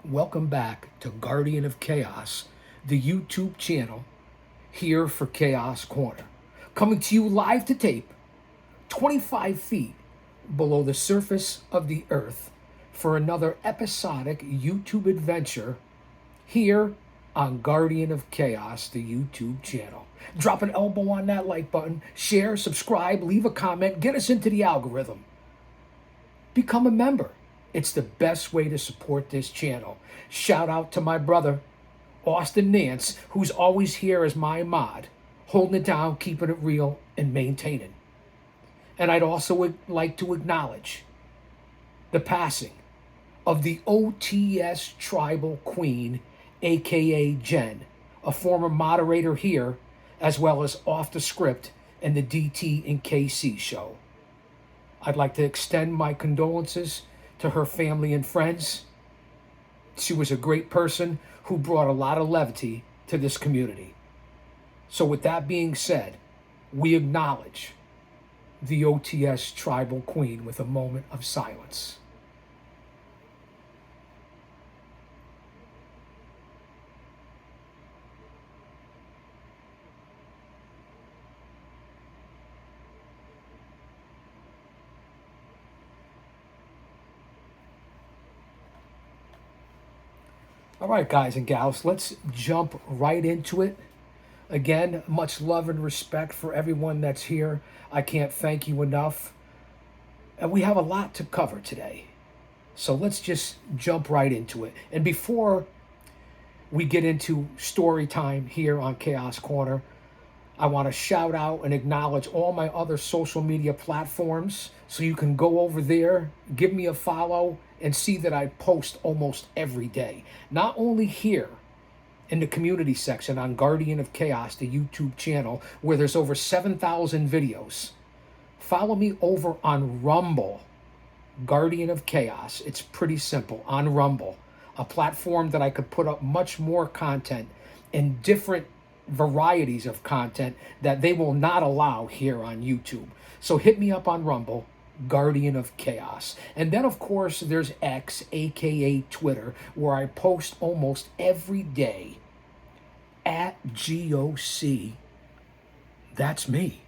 Welcome back to Guardian of Chaos, the YouTube channel here for Chaos Corner. Coming to you live to tape, 25 feet below the surface of the earth for another episodic YouTube adventure here on Guardian of Chaos, the YouTube channel. Drop an elbow on that like button, share, subscribe, leave a comment, get us into the algorithm. Become a member. It's the best way to support this channel. Shout out to my brother, Austin Nance, who's always here as my mod, holding it down, keeping it real, and maintaining. And I'd also like to acknowledge the passing of the OTS Tribal Queen, aka Jen, a former moderator here, as well as Off the Script and the DT and KC show. I'd like to extend my condolences to her family and friends. She was a great person who brought a lot of levity to this community. So with that being said, we acknowledge the OTS Tribal Queen with a moment of silence. All right, guys and gals, let's jump right into it. Again, much love and respect for everyone that's here. I can't thank you enough. And we have a lot to cover today. So let's just jump right into it. And before we get into story time here on Chaos Corner, I want to shout out and acknowledge all my other social media platforms. So you can go over there, give me a follow, and see that I post almost every day. Not only here in the community section on Guardian of Chaos, the YouTube channel, where there's over 7,000 videos. Follow me over on Rumble, Guardian of Chaos. It's pretty simple, on Rumble, a platform that I could put up much more content and different varieties of content that they will not allow here on YouTube. So hit me up on Rumble, Guardian of Chaos. And then, of course, there's X, aka Twitter, where I post almost every day at GOC. That's me.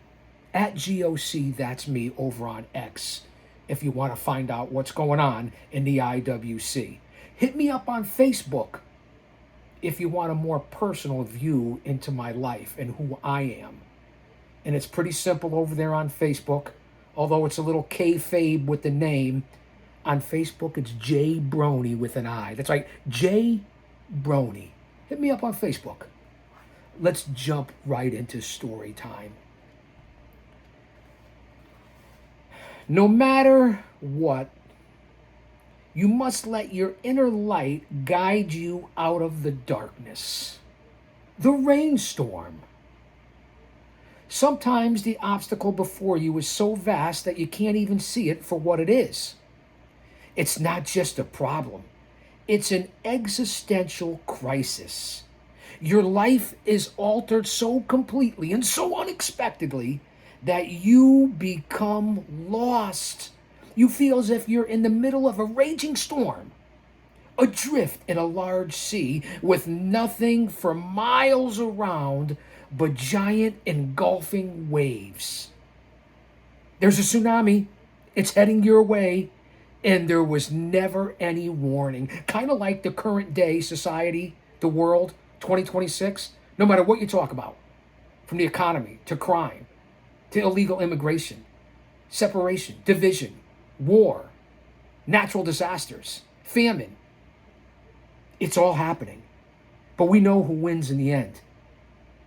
At GOC, that's me over on X, if you want to find out what's going on in the IWC. Hit me up on Facebook if you want a more personal view into my life and who I am. And it's pretty simple over there on Facebook. Although it's a little kayfabe with the name, on Facebook it's Jay Brony with an I. That's right, Jay Brony. Hit me up on Facebook. Let's jump right into story time. No matter what, you must let your inner light guide you out of the darkness, the rainstorm. Sometimes the obstacle before you is so vast that you can't even see it for what it is. It's not just a problem. It's an existential crisis. Your life is altered so completely and so unexpectedly that you become lost. You feel as if you're in the middle of a raging storm, adrift in a large sea with nothing for miles around but giant engulfing waves. There's a tsunami. It's heading your way, and there was never any warning. Kind of like the current day society, the world, 2026, no matter what you talk about, from the economy to crime to illegal immigration, separation, division, war, natural disasters, famine. It's all happening. But we know who wins in the end.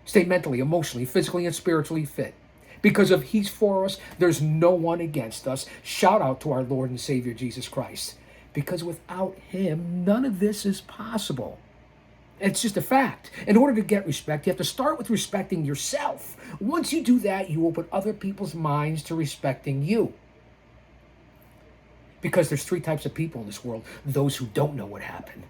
Stay mentally, emotionally, physically, and spiritually fit. Because if he's for us, there's no one against us. Shout out to our Lord and Savior, Jesus Christ. Because without him, none of this is possible. It's just a fact. In order to get respect, you have to start with respecting yourself. Once you do that, you open other people's minds to respecting you. Because there's three types of people in this world. Those who don't know what happened,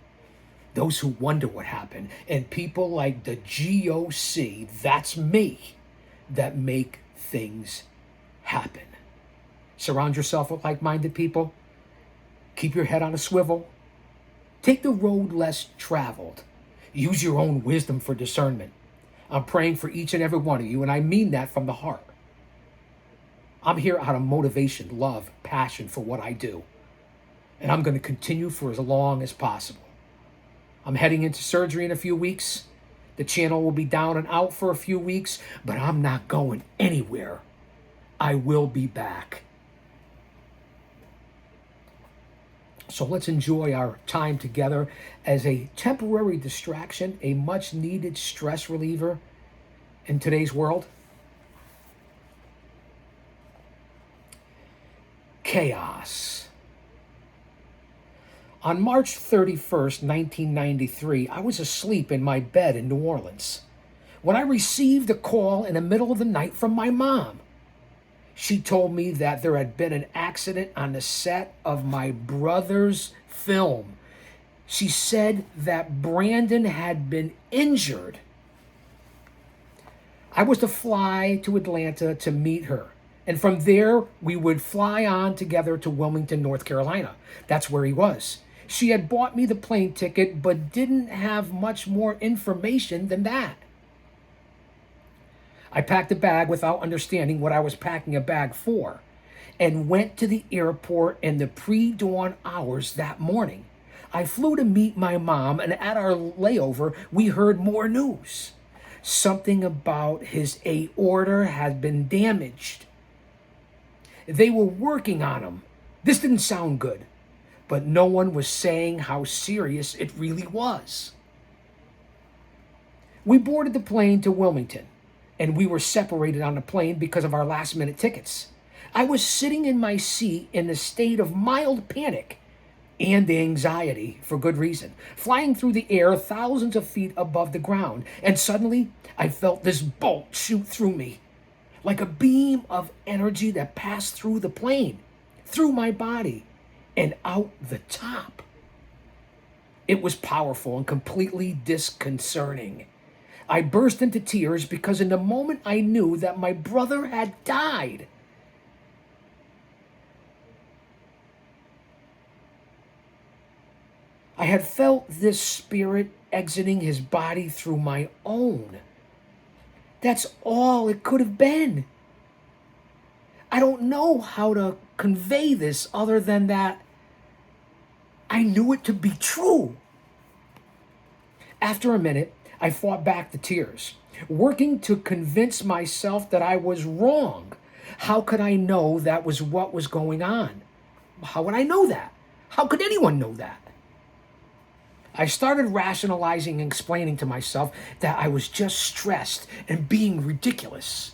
those who wonder what happened, and people like the GOC, that's me, that make things happen. Surround yourself with like-minded people. Keep your head on a swivel. Take the road less traveled. Use your own wisdom for discernment. I'm praying for each and every one of you, and I mean that from the heart. I'm here out of motivation, love, passion for what I do. And I'm going to continue for as long as possible. I'm heading into surgery in a few weeks. The channel will be down and out for a few weeks, but I'm not going anywhere. I will be back. So let's enjoy our time together as a temporary distraction, a much needed stress reliever in today's world. Chaos. On March 31st, 1993, I was asleep in my bed in New Orleans when I received a call in the middle of the night from my mom. She told me that there had been an accident on the set of my brother's film. She said that Brandon had been injured. I was to fly to Atlanta to meet her. And from there, we would fly on together to Wilmington, North Carolina. That's where he was. She had bought me the plane ticket, but didn't have much more information than that. I packed a bag without understanding what I was packing a bag for, and went to the airport in the pre-dawn hours that morning. I flew to meet my mom, and at our layover, we heard more news. Something about his aorta had been damaged. They were working on him. This didn't sound good, but no one was saying how serious it really was. We boarded the plane to Wilmington, and we were separated on the plane because of our last-minute tickets. I was sitting in my seat in a state of mild panic and anxiety for good reason, flying through the air thousands of feet above the ground, and suddenly I felt this bolt shoot through me, like a beam of energy that passed through the plane, through my body, and out the top. It was powerful and completely disconcerting. I burst into tears because in the moment I knew that my brother had died. I had felt this spirit exiting his body through my own. That's all it could have been. I don't know how to convey this other than that I knew it to be true. After a minute, I fought back the tears, working to convince myself that I was wrong. How could I know that was what was going on? How would I know that? How could anyone know that? I started rationalizing and explaining to myself that I was just stressed and being ridiculous.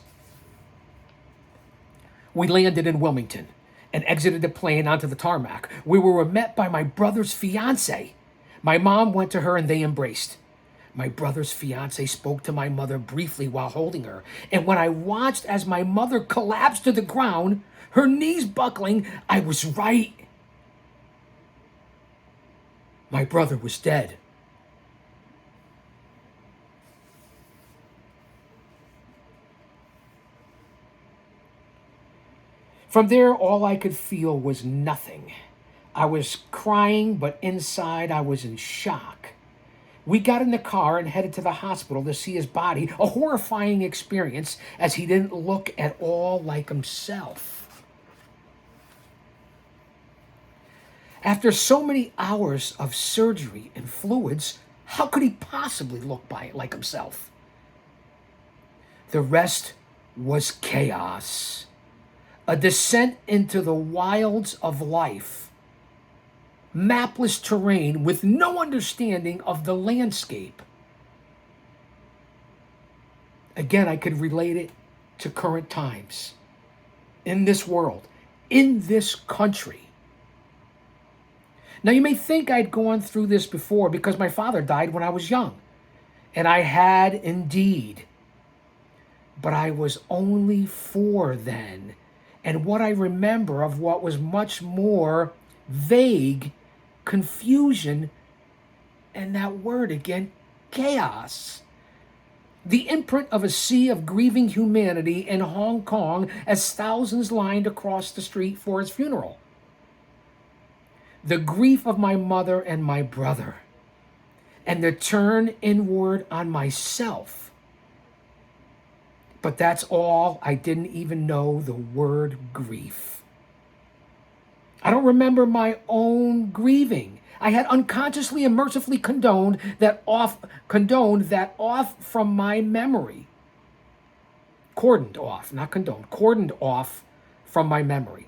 We landed in Wilmington and exited the plane onto the tarmac. We were met by my brother's fiance. My mom went to her and they embraced. My brother's fiance spoke to my mother briefly while holding her. And when I watched as my mother collapsed to the ground, her knees buckling, I was right. My brother was dead. From there, all I could feel was nothing. I was crying, but inside I was in shock. We got in the car and headed to the hospital to see his body, a horrifying experience as he didn't look at all like himself. After so many hours of surgery and fluids, how could he possibly look like himself? The rest was chaos. A descent into the wilds of life. Mapless terrain with no understanding of the landscape. Again, I could relate it to current times. In this world, in this country. Now, you may think I'd gone through this before because my father died when I was young. And I had indeed. But I was only 4 then. And what I remember of what was much more vague, confusion, and that word again, chaos. The imprint of a sea of grieving humanity in Hong Kong as thousands lined across the street for his funeral. the grief of my mother and my brother, and the turn inward on myself. But that's all. I didn't even know the word grief. I don't remember my own grieving. I had unconsciously and mercifully condoned that off from my memory. Cordoned off, not condoned, cordoned off from my memory.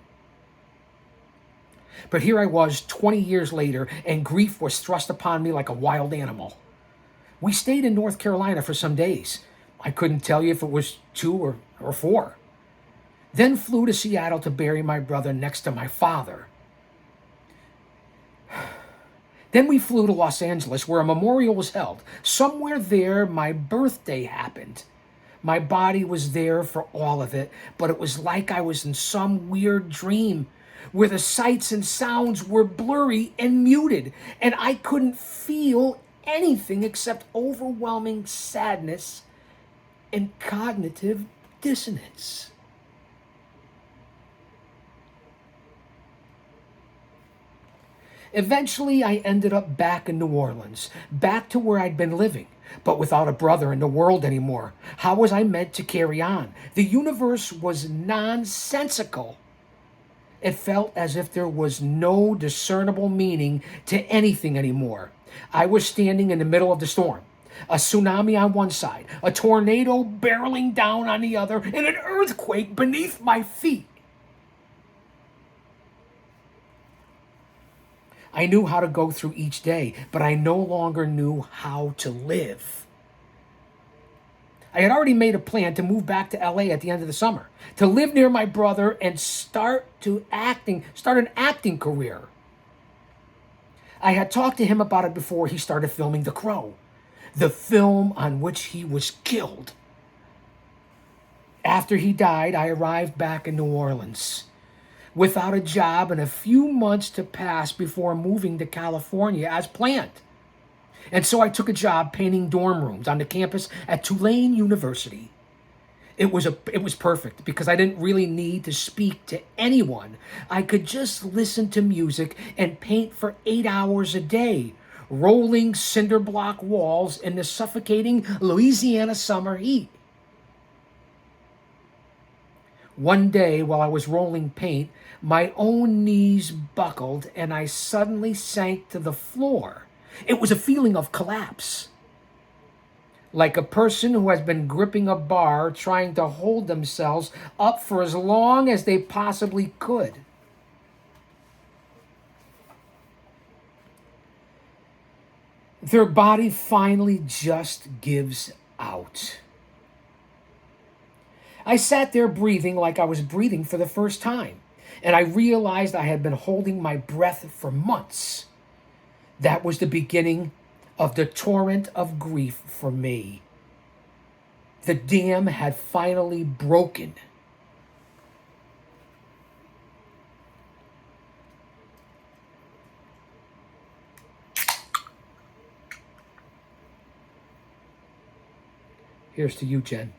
But here I was 20 years later, and grief was thrust upon me like a wild animal. We stayed in North Carolina for some days. I couldn't tell you if it was 2 or 4. Then flew to Seattle to bury my brother next to my father. Then we flew to Los Angeles, where a memorial was held. Somewhere there, my birthday happened. My body was there for all of it, but it was like I was in some weird dream where the sights and sounds were blurry and muted, and I couldn't feel anything except overwhelming sadness and cognitive dissonance. Eventually, I ended up back in New Orleans, back to where I'd been living, but without a brother in the world anymore. How was I meant to carry on? The universe was nonsensical. It felt as if there was no discernible meaning to anything anymore. I was standing in the middle of the storm. A tsunami on one side, a tornado barreling down on the other, and an earthquake beneath my feet. I knew how to go through each day, but I no longer knew how to live. I had already made a plan to move back to LA at the end of the summer, to live near my brother and start an acting career. I had talked to him about it before he started filming The Crow, the film on which he was killed. After he died, I arrived back in New Orleans without a job and a few months to pass before moving to California as planned. And so I took a job painting dorm rooms on the campus at Tulane University. It was perfect because I didn't really need to speak to anyone. I could just listen to music and paint for 8 hours a day, rolling cinder block walls in the suffocating Louisiana summer heat. One day, while I was rolling paint, my own knees buckled and I suddenly sank to the floor. It was a feeling of collapse, like a person who has been gripping a bar trying to hold themselves up for as long as they possibly could. Their body finally just gives out. I sat there breathing like I was breathing for the first time, and I realized I had been holding my breath for months. That was the beginning of the torrent of grief for me. The dam had finally broken. Here's to you, Jen.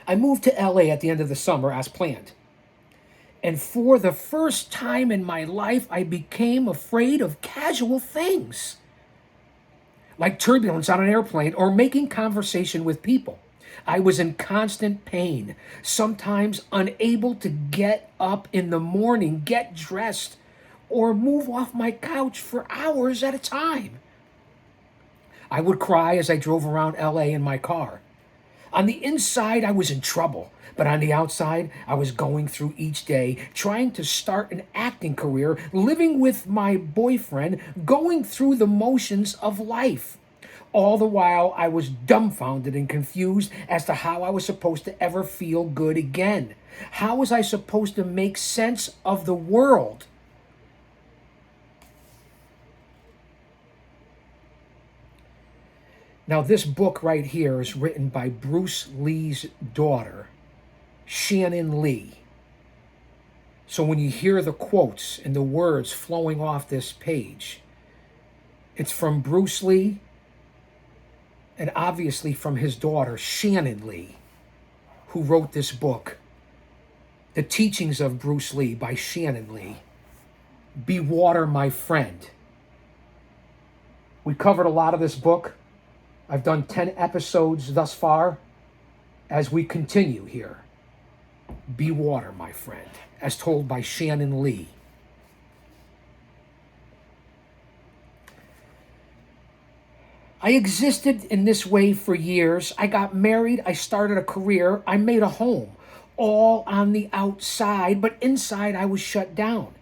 I moved to LA at the end of the summer as planned. And for the first time in my life, I became afraid of casual things, like turbulence on an airplane or making conversation with people. I was in constant pain, sometimes unable to get up in the morning, get dressed, or move off my couch for hours at a time. I would cry as I drove around LA in my car. On the inside, I was in trouble, but on the outside, I was going through each day, trying to start an acting career, living with my boyfriend, going through the motions of life. All the while, I was dumbfounded and confused as to how I was supposed to ever feel good again. How was I supposed to make sense of the world? Now, this book right here is written by Bruce Lee's daughter, Shannon Lee. So when you hear the quotes and the words flowing off this page, it's from Bruce Lee and obviously from his daughter, Shannon Lee, who wrote this book, The Teachings of Bruce Lee by Shannon Lee. Be Water, My Friend. We covered a lot of this book. I've done 10 episodes thus far. As we continue here, be water, my friend, as told by Shannon Lee. I existed in this way for years. I got married. I started a career. I made a home, all on the outside, but inside I was shut down.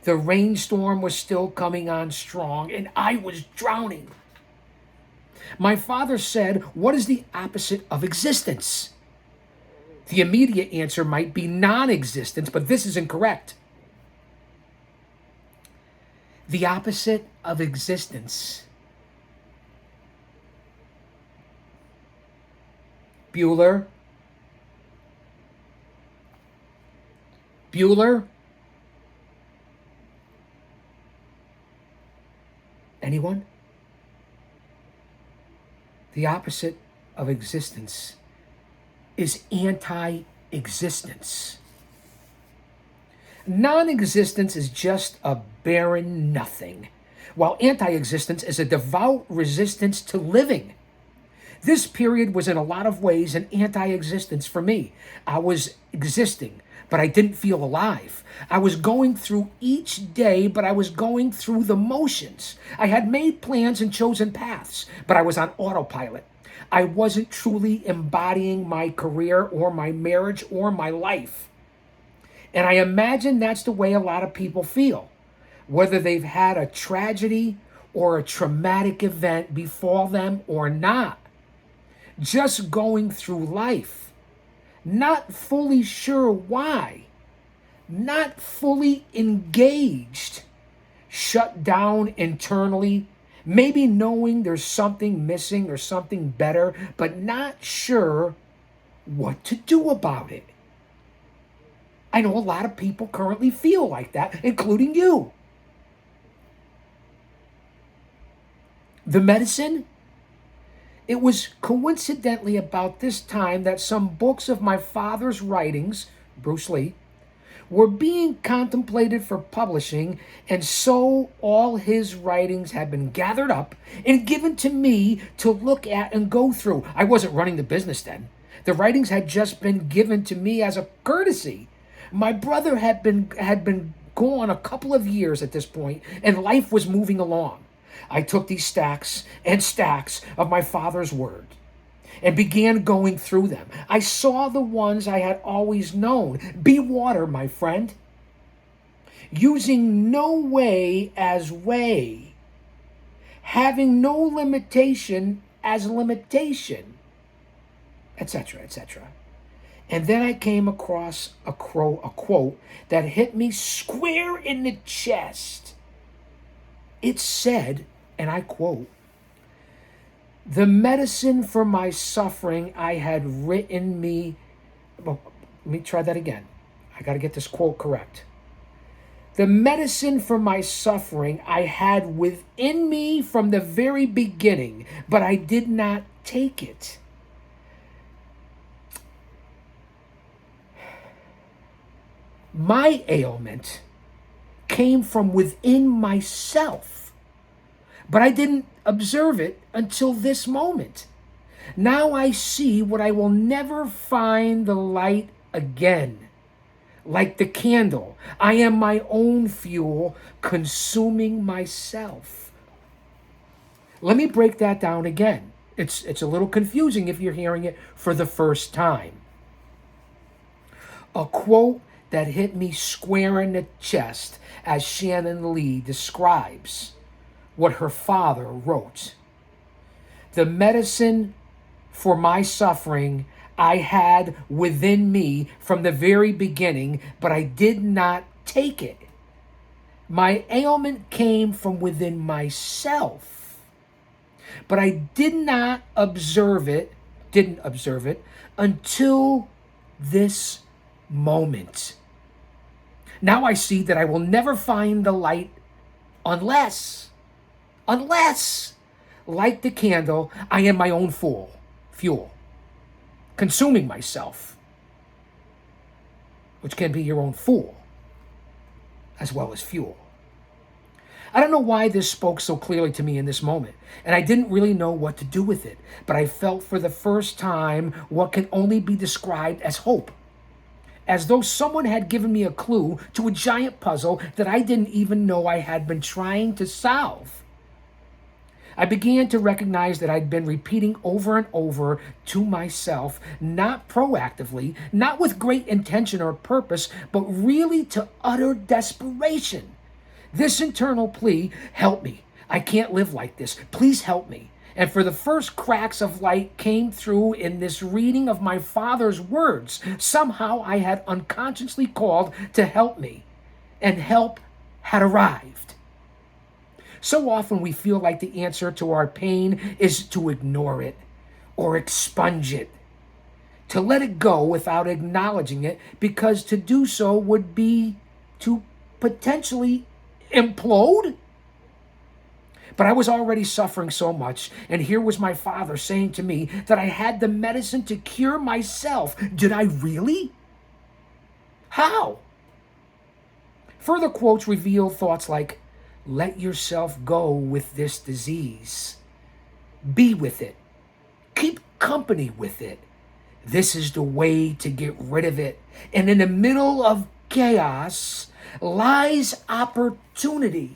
The rainstorm was still coming on strong, and I was drowning. My father said, "What is the opposite of existence?" The immediate answer might be non-existence, but this is incorrect. The opposite of existence. Bueller? Bueller? Anyone? The opposite of existence is anti-existence. Non-existence is just a barren nothing, while anti-existence is a devout resistance to living. This period was in a lot of ways an anti-existence for me. I was existing, but I didn't feel alive. I was going through each day, but I was going through the motions. I had made plans and chosen paths, but I was on autopilot. I wasn't truly embodying my career or my marriage or my life. And I imagine that's the way a lot of people feel, whether they've had a tragedy or a traumatic event befall them or not. Just going through life, not fully sure why, not fully engaged, shut down internally, maybe knowing there's something missing or something better, but not sure what to do about it. I know a lot of people currently feel like that, including you. The medicine? It was coincidentally about this time that some books of my father's writings, Bruce Lee, were being contemplated for publishing, and so all his writings had been gathered up and given to me to look at and go through. I wasn't running the business then. The writings had just been given to me as a courtesy. My brother had been gone a couple of years at this point, and life was moving along. I took these stacks and stacks of my father's word and began going through them. I saw the ones I had always known. Be water, my friend. Using no way as way. Having no limitation as limitation. Etc., etc. And then I came across a quote that hit me square in the chest. It said, and I quote, "The medicine for my suffering I had written me..." Well, let me try that again. I got to get this quote correct. "The medicine for my suffering I had within me from the very beginning, but I did not take it." My ailment came from within myself, but I didn't observe it until this moment. Now I see what I will never find the light again. Like the candle, I am my own fuel, consuming myself. Let me break that down again. It's a little confusing if you're hearing it for the first time. A quote that hit me square in the chest as Shannon Lee describes what her father wrote. "The medicine for my suffering I had within me from the very beginning, but I did not take it. My ailment came from within myself, but I didn't observe it until this moment." Now I see that I will never find the light unless, like the candle, I am my own fuel, consuming myself, which can be your own fool, as well as fuel. I don't know why this spoke so clearly to me in this moment, and I didn't really know what to do with it, but I felt for the first time what can only be described as hope, as though someone had given me a clue to a giant puzzle that I didn't even know I had been trying to solve. I began to recognize that I'd been repeating over and over to myself, not proactively, not with great intention or purpose, but really to utter desperation. This internal plea, help me. I can't live like this. Please help me. And for the first cracks of light came through in this reading of my Father's words. Somehow I had unconsciously called to help me, and help had arrived. So often we feel like the answer to our pain is to ignore it or expunge it, to let it go without acknowledging it, because to do so would be to potentially implode. But I was already suffering so much, and here was my Father saying to me that I had the medicine to cure myself. Did I really? How? Further quotes reveal thoughts like, let yourself go with this disease. Be with it. Keep company with it. This is the way to get rid of it. And in the middle of chaos lies opportunity.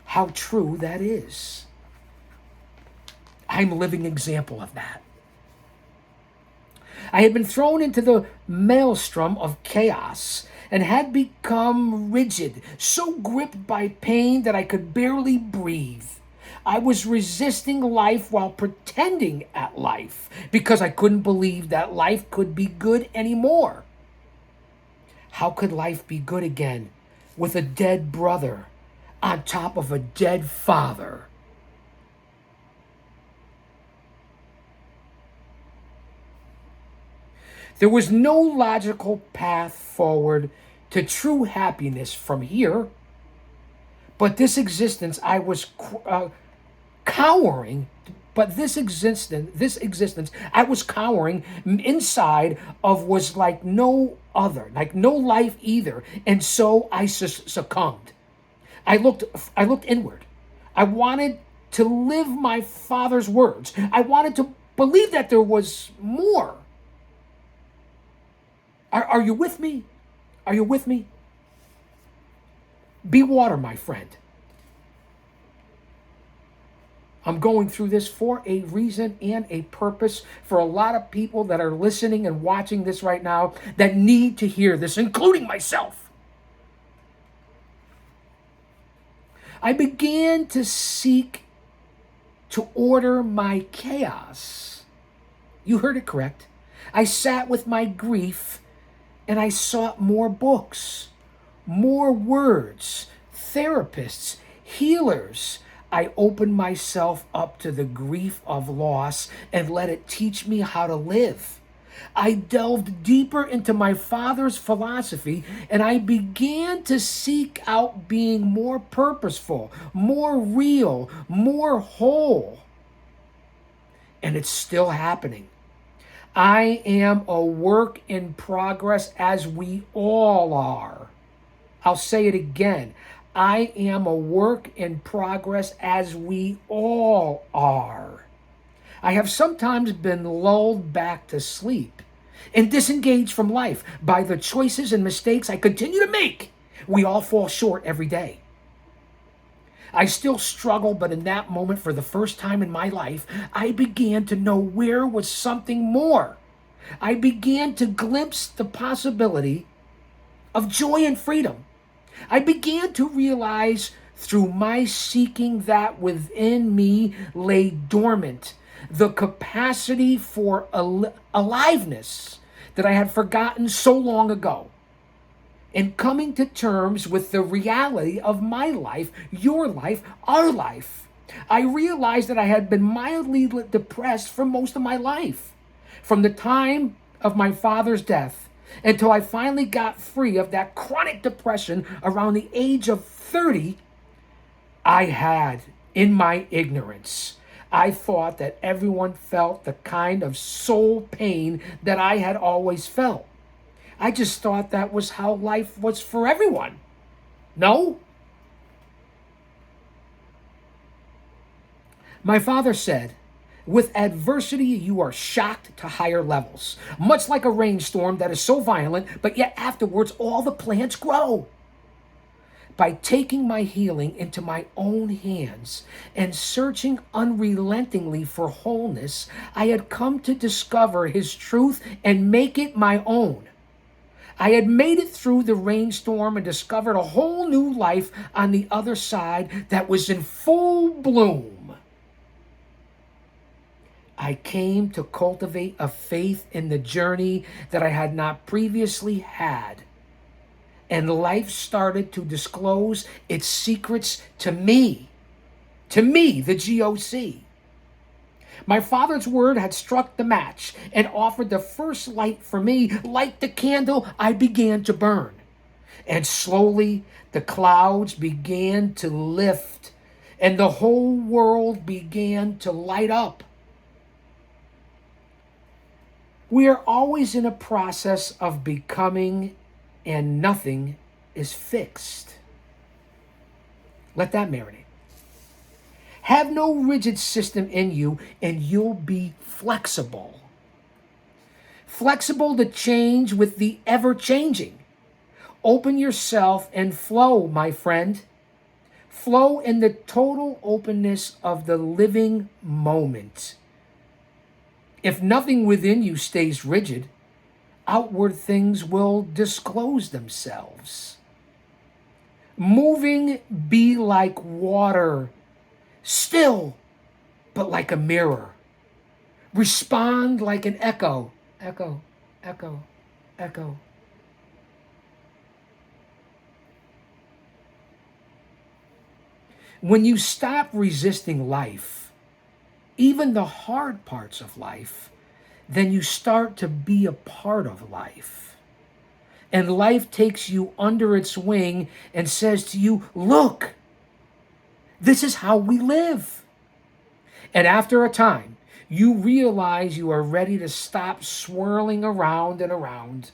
How true that is. I'm a living example of that. I had been thrown into the maelstrom of chaos and had become rigid, so gripped by pain that I could barely breathe. I was resisting life while pretending at life because I couldn't believe that life could be good anymore. How could life be good again with a dead brother on top of a dead father? There was no logical path forward to true happiness from here. But this existence I was cowering. But this existence I was cowering inside of was like no other, like no life either. And so I succumbed. I looked inward. I wanted to live my Father's words. I wanted to believe that there was more. Are you with me? Are you with me? Be water, my friend. I'm going through this for a reason and a purpose for a lot of people that are listening and watching this right now that need to hear this, including myself. I began to seek to order my chaos. You heard it correct. I sat with my grief and I sought more books, more words, therapists, healers. I opened myself up to the grief of loss and let it teach me how to live. I delved deeper into my Father's philosophy and I began to seek out being more purposeful, more real, more whole. And it's still happening. I am a work in progress, as we all are. I'll say it again. I am a work in progress, as we all are. I have sometimes been lulled back to sleep and disengaged from life by the choices and mistakes I continue to make. We all fall short every day. I still struggle, but in that moment, for the first time in my life, I began to know where was something more. I began to glimpse the possibility of joy and freedom. I began to realize through my seeking that within me lay dormant the capacity for aliveness that I had forgotten so long ago. And coming to terms with the reality of my life, your life, our life, I realized that I had been mildly depressed for most of my life. From the time of my father's death until I finally got free of that chronic depression around the age of 30. I had, in my ignorance, I thought that everyone felt the kind of soul pain that I had always felt. I just thought that was how life was for everyone. No? My father said, with adversity, you are shocked to higher levels, much like a rainstorm that is so violent, but yet afterwards all the plants grow. By taking my healing into my own hands and searching unrelentingly for wholeness, I had come to discover his truth and make it my own. I had made it through the rainstorm and discovered a whole new life on the other side that was in full bloom. I came to cultivate a faith in the journey that I had not previously had. And life started to disclose its secrets to me, the GOC. My father's word had struck the match and offered the first light for me. Like the candle, I began to burn. And slowly, the clouds began to lift, and the whole world began to light up. We are always in a process of becoming, and nothing is fixed. Let that marinate. Have no rigid system in you, and you'll be flexible. Flexible to change with the ever-changing. Open yourself and flow, my friend. Flow in the total openness of the living moment. If nothing within you stays rigid, outward things will disclose themselves. Moving, be like water, still, but like a mirror. Respond like an echo. Echo, echo, echo. When you stop resisting life, even the hard parts of life, then you start to be a part of life. And life takes you under its wing and says to you, look, this is how we live. And after a time, you realize you are ready to stop swirling around and around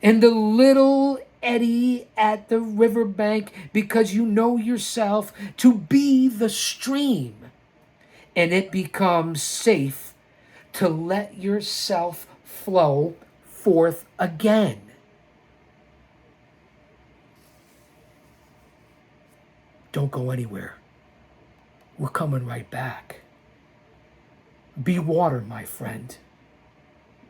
in the little eddy at the riverbank, because you know yourself to be the stream. And it becomes safe to let yourself flow forth again. Don't go anywhere. We're coming right back. Be water, my friend.